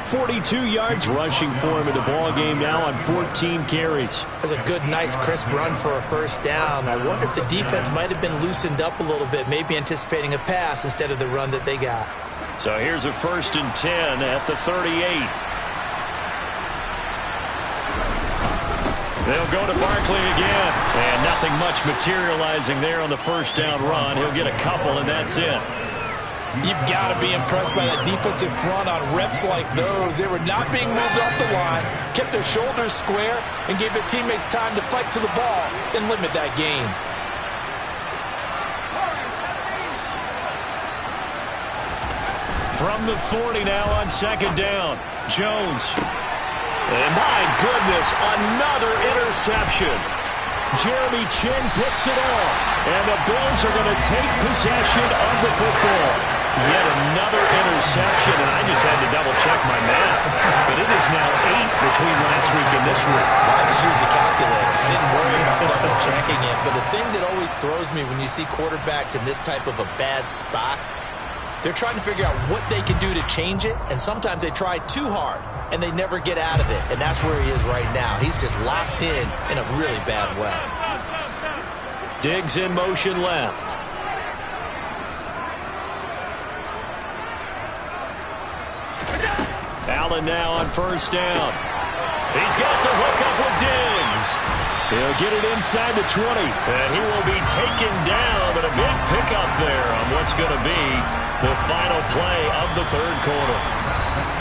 42 yards rushing for him in the ball game now on 14 carries. That's a good, nice, crisp run for a first down. I wonder if the defense might have been loosened up a little bit, maybe anticipating a pass instead of the run that they got. So here's a 1st and 10 at the 38. They'll go to Barkley again. And nothing much materializing there on the first down run. He'll get a couple, and that's it. You've got to be impressed by that defensive front on reps like those. They were not being moved off the line, kept their shoulders square, and gave their teammates time to fight to the ball and limit that gain. From the 40 now on second down. Jones. And my goodness, another interception. Jeremy Chin picks it off. And the Bills are going to take possession of the football. Yet another interception, and I just had to double-check my math. But it is now 8 between last week and this week. Well, I just used the calculator. I didn't worry about double-checking it. But the thing that always throws me when you see quarterbacks in this type of a bad spot, they're trying to figure out what they can do to change it, and sometimes they try too hard, and they never get out of it. And that's where he is right now. He's just locked in a really bad way. Diggs in motion left. Allen now on first down. He's got the hook up with Diggs. He'll get it inside the 20. And he will be taken down, but a big pickup there on what's going to be the final play of the third quarter.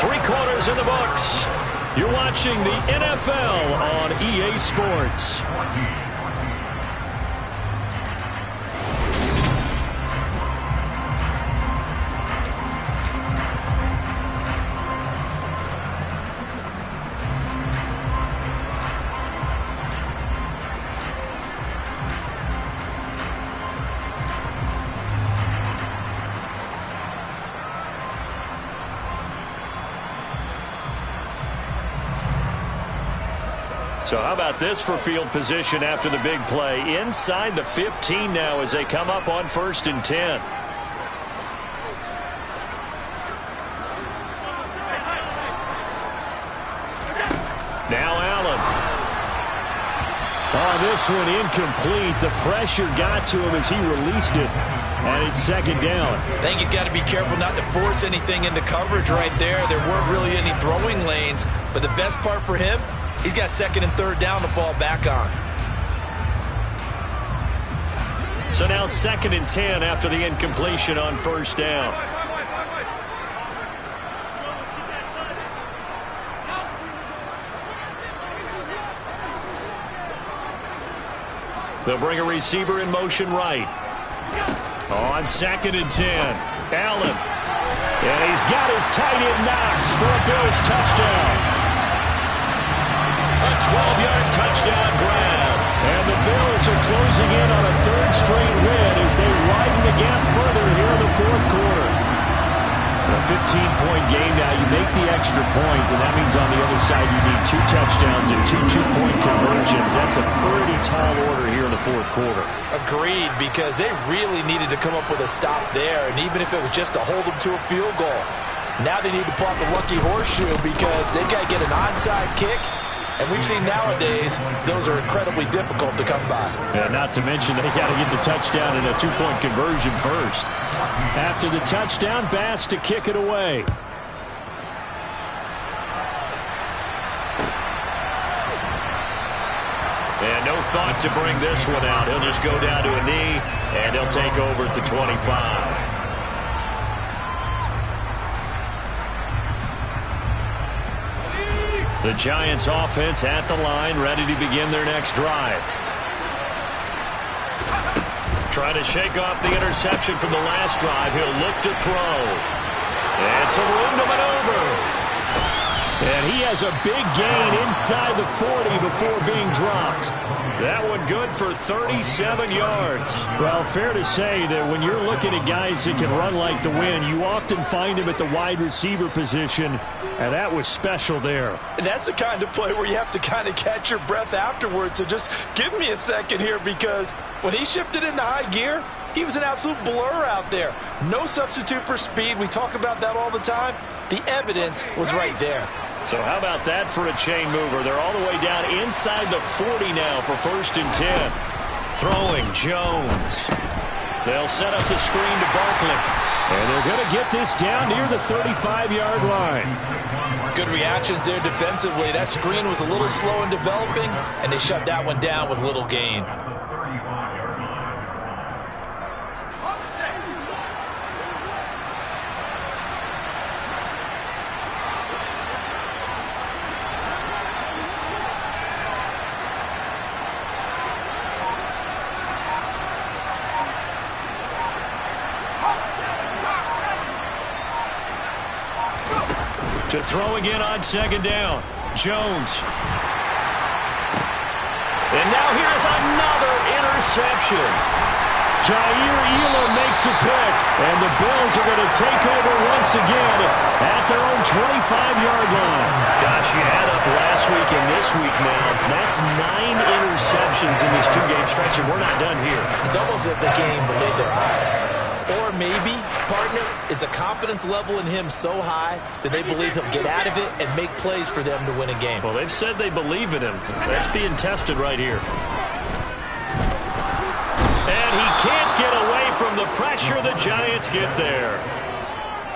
3 quarters in the books. You're watching the NFL on EA Sports. So how about this for field position after the big play? Inside the 15 now as they come up on 1st and 10. Now Allen. Oh, this one incomplete. The pressure got to him as he released it. And it's 2nd down. I think he's got to be careful not to force anything into coverage right there. There weren't really any throwing lanes. But the best part for him, he's got 2nd and 3rd down to fall back on. So now 2nd and 10 after the incompletion on 1st down. They'll bring a receiver in motion right. On 2nd and 10. Allen. And he's got his tight end Knox for a Bills touchdown. A 12-yard touchdown grab. And the Bills are closing in on a 3rd straight win as they widen the gap further here in the 4th quarter. A 15-point game now. You make the extra point, and that means on the other side you need 2 touchdowns and 2 two-point conversions. That's a pretty tall order here in the 4th quarter. Agreed, because they really needed to come up with a stop there, and even if it was just to hold them to a field goal. Now they need to pull out the lucky horseshoe because they've got to get an onside kick. And we've seen nowadays, those are incredibly difficult to come by. Yeah, not to mention they got to get the touchdown and a 2-point conversion first. After the touchdown, Bass to kick it away. And no thought to bring this one out. He'll just go down to a knee, and he'll take over at the 25. The Giants offense at the line, ready to begin their next drive. Trying to shake off the interception from the last drive. He'll look to throw. And some room to maneuver. And he has a big gain inside the 40 before being dropped. That one good for 37 yards. Well, fair to say that when you're looking at guys that can run like the wind, you often find him at the wide receiver position, and that was special there. And that's the kind of play where you have to kind of catch your breath afterwards. So just give me a second here, because when he shifted into high gear, he was an absolute blur out there. No substitute for speed. We talk about that all the time. The evidence was right there. So how about that for a chain mover? They're all the way down inside the 40 now for 1st and 10. Throwing Jones. They'll set up the screen to Barkley. And they're going to get this down near the 35-yard line. Good reactions there defensively. That screen was a little slow in developing, and they shut that one down with little gain. To throw again on 2nd down. Jones. And now here's another interception. Jair Elam makes a pick. And the Bills are going to take over once again at their own 25-yard line. Gosh, you add up last week and this week now. That's 9 interceptions in this 2-game stretch, and we're not done here. It's almost as if the game belied their eyes. Or maybe, partner, is the confidence level in him so high that they believe he'll get out of it and make plays for them to win a game. Well, they've said they believe in him. That's being tested right here. And he can't get away from the pressure. The Giants get there.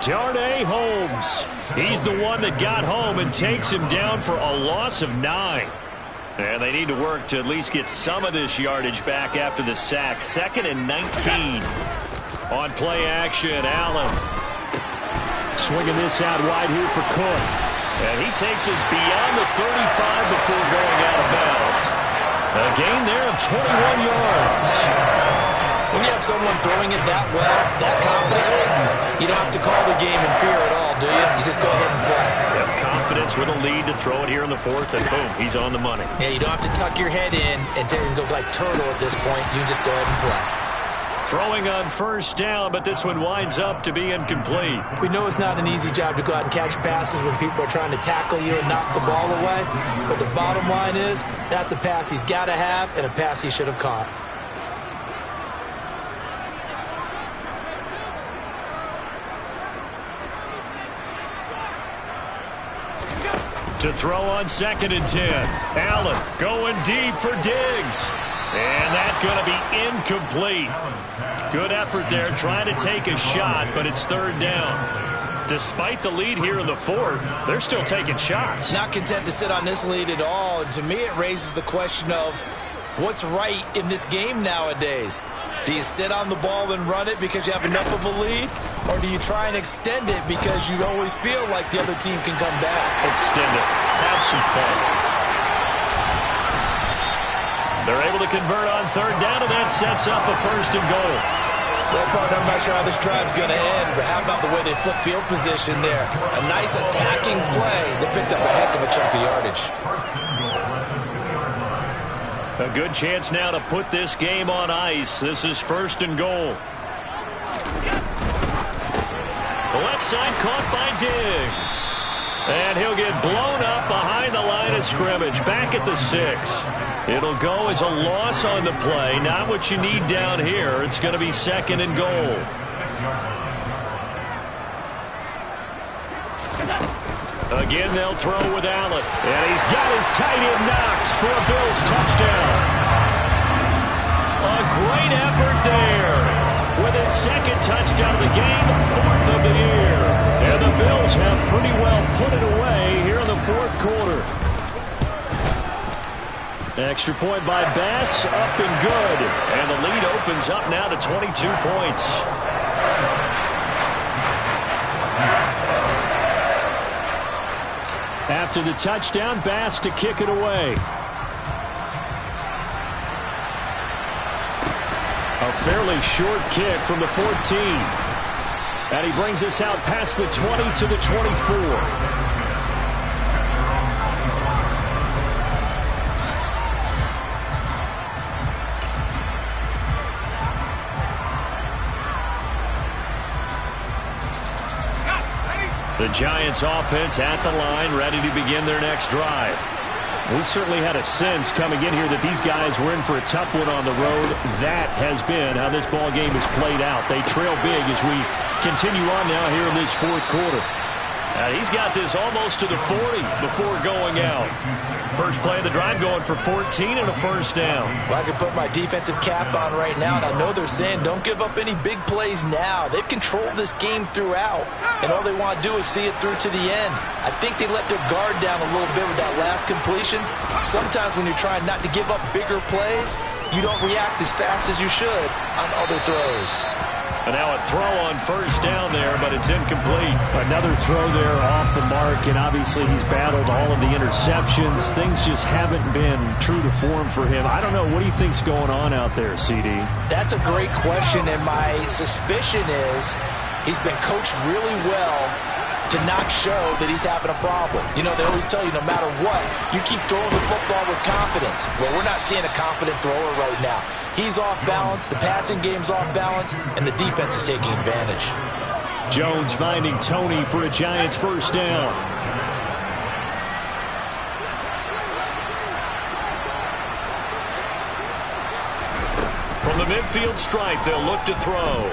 Darnay Holmes. He's the one that got home and takes him down for a loss of 9. And they need to work to at least get some of this yardage back after the sack. 2nd and 19. On play action, Allen. Swinging this out wide here for Cook. And he takes us beyond the 35 before going out of bounds. A gain there of 21 yards. When you have someone throwing it that well, that confidently, you don't have to call the game in fear at all, do you? You just go ahead and play. Yep, confidence with a lead to throw it here in the 4th, and boom, he's on the money. Yeah, you don't have to tuck your head in and go like turtle at this point. You just go ahead and play. Throwing on 1st down, but this one winds up to be incomplete. We know it's not an easy job to go out and catch passes when people are trying to tackle you and knock the ball away. But the bottom line is, that's a pass he's got to have and a pass he should have caught. To throw on 2nd and 10. Allen going deep for Diggs. And that's going to be incomplete. Good effort there trying to take a shot, but it's 3rd down. Despite the lead here in the 4th, they're still taking shots. Not content to sit on this lead at all. And to me, it raises the question of what's right in this game nowadays. Do you sit on the ball and run it because you have enough of a lead? Or do you try and extend it because you always feel like the other team can come back? Extend it. Have some fun. They're able to convert on 3rd down, and that sets up a 1st and goal. Well, partner, I'm not sure how this drive's going to end, but how about the way they flip field position there? A nice attacking play that picked up a heck of a chunk of yardage. A good chance now to put this game on ice. This is 1st and goal. The left side caught by Diggs. And he'll get blown up behind the line of scrimmage. Back at the 6. It'll go as a loss on the play. Not what you need down here. It's going to be 2nd and goal. Again, they'll throw with Allen. And he's got his tight end Knox for a Bills touchdown. A great effort there. With his 2nd touchdown of the game, 4th of the year. And the Bills have pretty well put it away here in the 4th quarter. Extra point by Bass, up and good. And the lead opens up now to 22 points. After the touchdown, Bass to kick it away. A fairly short kick from the 14. And he brings us out past the 20 to the 24. The Giants offense at the line, ready to begin their next drive. We certainly had a sense coming in here that these guys were in for a tough one on the road. That has been how this ball game has played out. They trail big as we continue on now here in this 4th quarter. He's got this almost to the 40 before going out. First play of the drive going for 14 and a 1st down. Well, I can put my defensive cap on right now, and I know they're saying don't give up any big plays now. They've controlled this game throughout, and all they want to do is see it through to the end. I think they let their guard down a little bit with that last completion. Sometimes when you're trying not to give up bigger plays, you don't react as fast as you should on other throws. And now a throw on 1st down there, but it's incomplete. Another throw there off the mark, and obviously he's battled all of the interceptions. Things just haven't been true to form for him. I don't know. What do you think's going on out there, CD? That's a great question, and my suspicion is he's been coached really well to not show that he's having a problem. You know, they always tell you no matter what, you keep throwing the football with confidence. Well, we're not seeing a confident thrower right now. He's off balance, the passing game's off balance, and the defense is taking advantage. Jones finding Tony for a Giants 1st down. From the midfield stripe, they'll look to throw.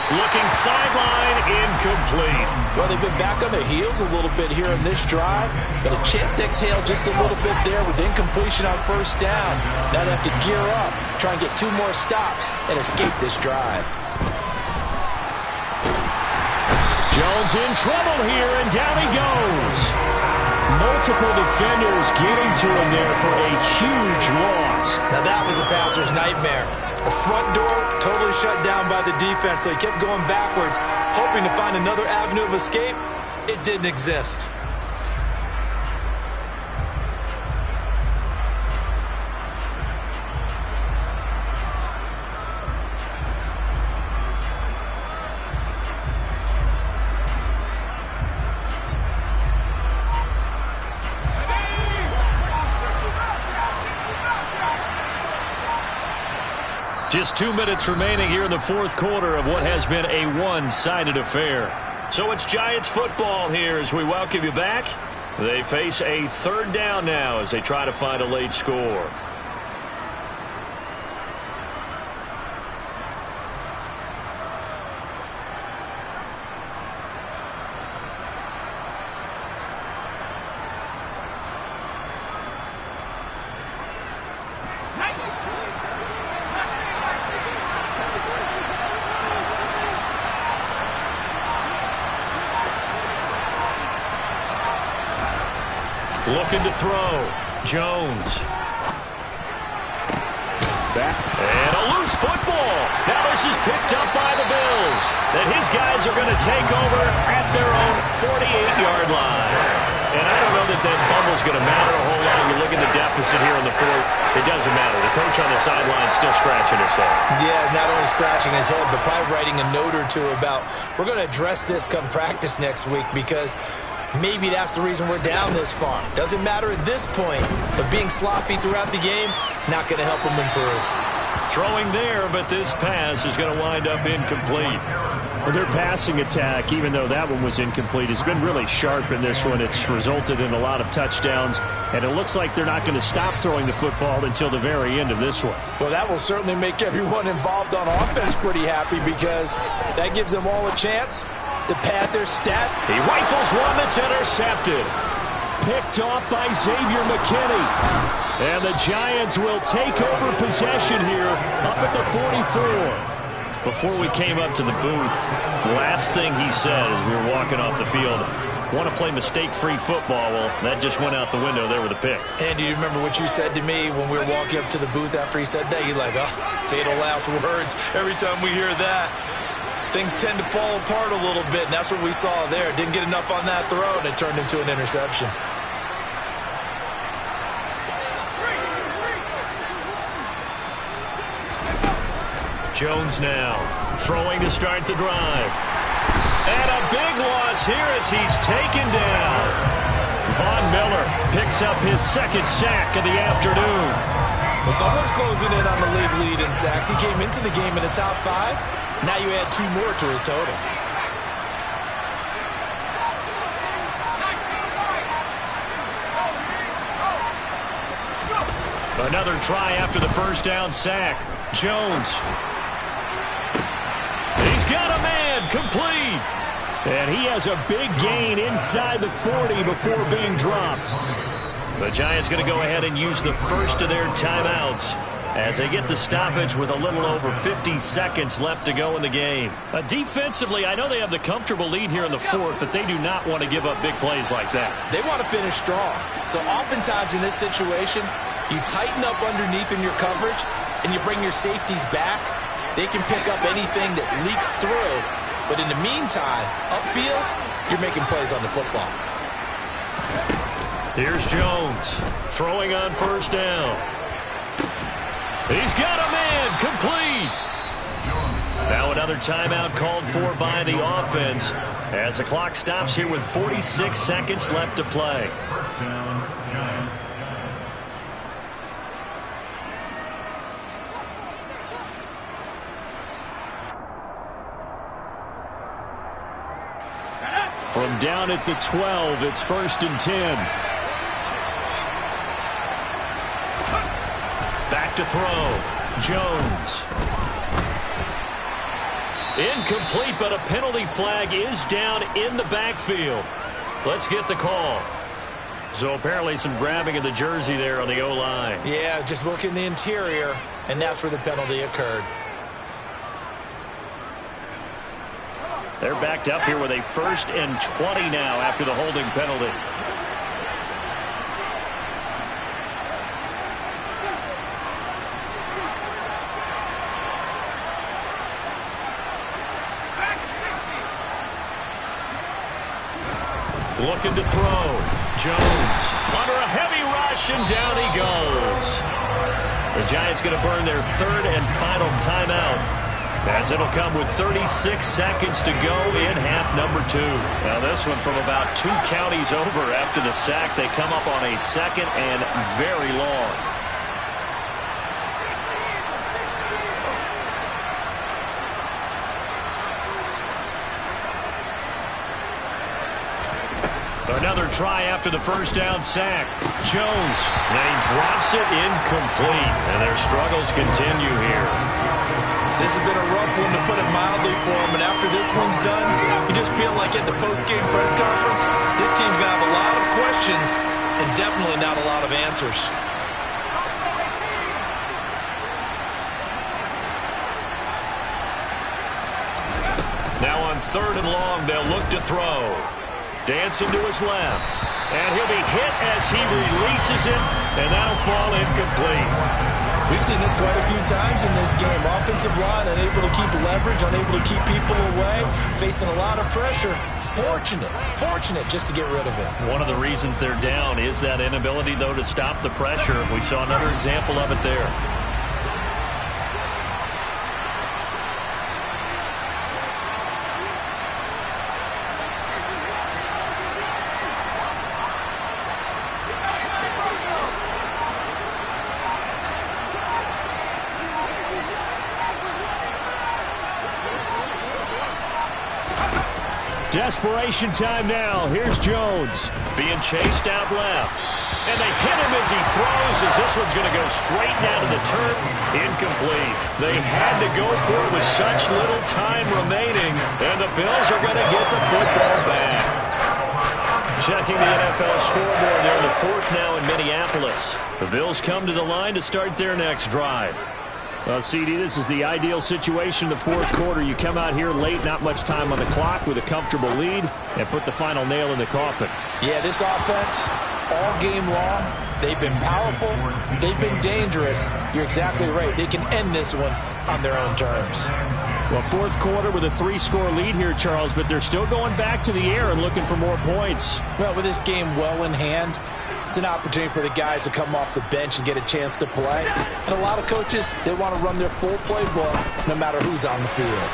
Looking sideline, incomplete. Well, they've been back on their heels a little bit here in this drive, but a chance to exhale just a little bit there with incompletion on 1st down. Now they have to gear up, try and get 2 more stops, and escape this drive. Jones in trouble here, and down he goes. Multiple defenders getting to him there for a huge loss. Now that was a passer's nightmare. The front door totally shut down by the defense, so he kept going backwards, hoping to find another avenue of escape. It didn't exist. Just 2 minutes remaining here in the fourth quarter of what has been a one-sided affair. So it's Giants football here as we welcome you back. They face a third down now as they try to find a late score. Looking to throw. Jones. Back. And a loose football. Now this is picked up by the Bills. And his guys are going to take over at their own 48-yard line. And I don't know that that fumble is going to matter a whole lot. You look at the deficit here in the fourth. It doesn't matter. The coach on the sideline still scratching his head. Yeah, not only scratching his head, but probably writing a note or two about, we're going to address this come practice next week, because maybe that's the reason we're down this far. Doesn't matter at this point, but being sloppy throughout the game, not going to help them improve. Throwing there, but this pass is going to wind up incomplete. Well, their passing attack, even though that one was incomplete, has been really sharp in this one. It's resulted in a lot of touchdowns, and it looks like they're not going to stop throwing the football until the very end of this one. Well, that will certainly make everyone involved on offense pretty happy, because that gives them all a chance to pad their stat. He rifles one that's intercepted. Picked off by Xavier McKinney. And the Giants will take over possession here up at the 44. Before we came up to the booth, last thing he said as we were walking off the field, want to play mistake-free football. Well, that just went out the window there with a pick. And do you remember what you said to me when we were walking up to the booth after he said that? You're like, oh, fatal last words. Every time we hear that, things tend to fall apart a little bit, and that's what we saw there. Didn't get enough on that throw, and it turned into an interception. Jones now throwing to start the drive. And a big loss here as he's taken down. Von Miller picks up his second sack of the afternoon. Well, someone's closing in on the league lead in sacks. He came into the game in the top 5. Now you add 2 more to his total. Another try after the first down sack. Jones. He's got a man, complete. And he has a big gain inside the 40 before being dropped. The Giants going to go ahead and use the first of their timeouts as they get the stoppage with a little over 50 seconds left to go in the game. Defensively, I know they have the comfortable lead here in the fourth, but they do not want to give up big plays like that. They want to finish strong. So oftentimes in this situation, you tighten up underneath in your coverage, and you bring your safeties back. They can pick up anything that leaks through. But in the meantime, upfield, you're making plays on the football. Here's Jones throwing on first down. He's got a man, complete. Now another timeout called for by the offense as the clock stops here with 46 seconds left to play. From down at the 12, it's 1st and 10. Back to throw. Jones. Incomplete, but a penalty flag is down in the backfield. Let's get the call. So apparently some grabbing of the jersey there on the O-line. Yeah, just look in the interior, and that's where the penalty occurred. They're backed up here with a 1st and 20 now after the holding penalty. Looking to throw. Jones under a heavy rush, and down he goes. The Giants going to burn their 3rd and final timeout, as it'll come with 36 seconds to go in half number 2. Now this one from about 2 counties over after the sack. They come up on a 2nd and very long. Another try after the 1st down sack. Jones, and he drops it incomplete, and their struggles continue here. This has been a rough one, to put it mildly, for him, and after this one's done, you just feel like at the post-game press conference, this team's going to have a lot of questions and definitely not a lot of answers. Now on 3rd and long, they'll look to throw. Dancing to his left. And he'll be hit as he releases it, and that'll fall incomplete. We've seen this quite a few times in this game. Offensive line unable to keep leverage, unable to keep people away, facing a lot of pressure. Fortunate just to get rid of it. One of the reasons they're down is that inability, though, to stop the pressure. We saw another example of it there. Desperation time now. Here's Jones being chased out left. And they hit him as he throws, as this one's going to go straight down to the turf. Incomplete. They had to go for it with such little time remaining, and the Bills are going to get the football back. Checking the NFL scoreboard there, the 4th now in Minneapolis. The Bills come to the line to start their next drive. Well, CD, this is the ideal situation in the 4th quarter. You come out here late, not much time on the clock, with a comfortable lead, and put the final nail in the coffin. Yeah, this offense, all game long, they've been powerful, they've been dangerous. You're exactly right. They can end this one on their own terms. Well, 4th quarter with a 3-score lead here, Charles, but they're still going back to the air and looking for more points. Well, with this game well in hand, it's an opportunity for the guys to come off the bench and get a chance to play. And a lot of coaches, they want to run their full playbook no matter who's on the field.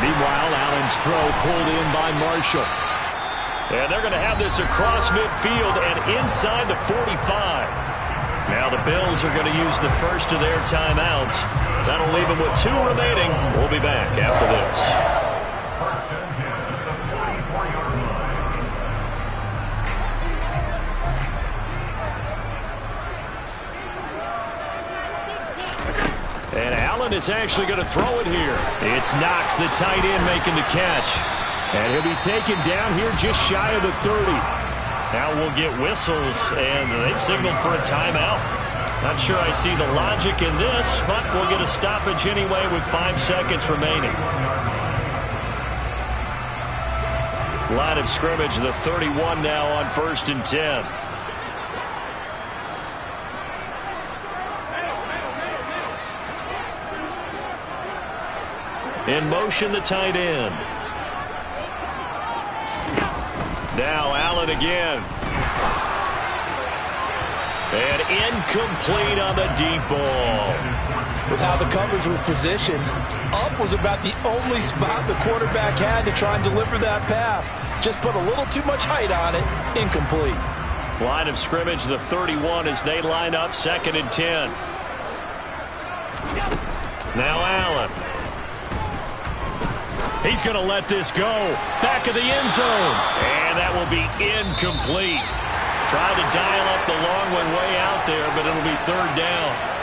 Meanwhile, Allen's throw pulled in by Marshall. And they're going to have this across midfield and inside the 45. Now the Bills are going to use the first of their timeouts. That'll leave them with 2 remaining. We'll be back after this. And Allen is actually going to throw it here. It's Knox, the tight end, making the catch. And he'll be taken down here just shy of the 30. Now we'll get whistles, and they've signaled for a timeout. Not sure I see the logic in this, but we'll get a stoppage anyway with 5 seconds remaining. Line of scrimmage, the 31 now on 1st and 10. In motion, the tight end. Now Allen again. And incomplete on the deep ball. With how the coverage was positioned, up was about the only spot the quarterback had to try and deliver that pass. Just put a little too much height on it. Incomplete. Line of scrimmage, the 31 as they line up 2nd and 10. Now Allen. He's going to let this go. Back of the end zone. And that will be incomplete. Tried to dial up the long one way out there, but it'll be 3rd down.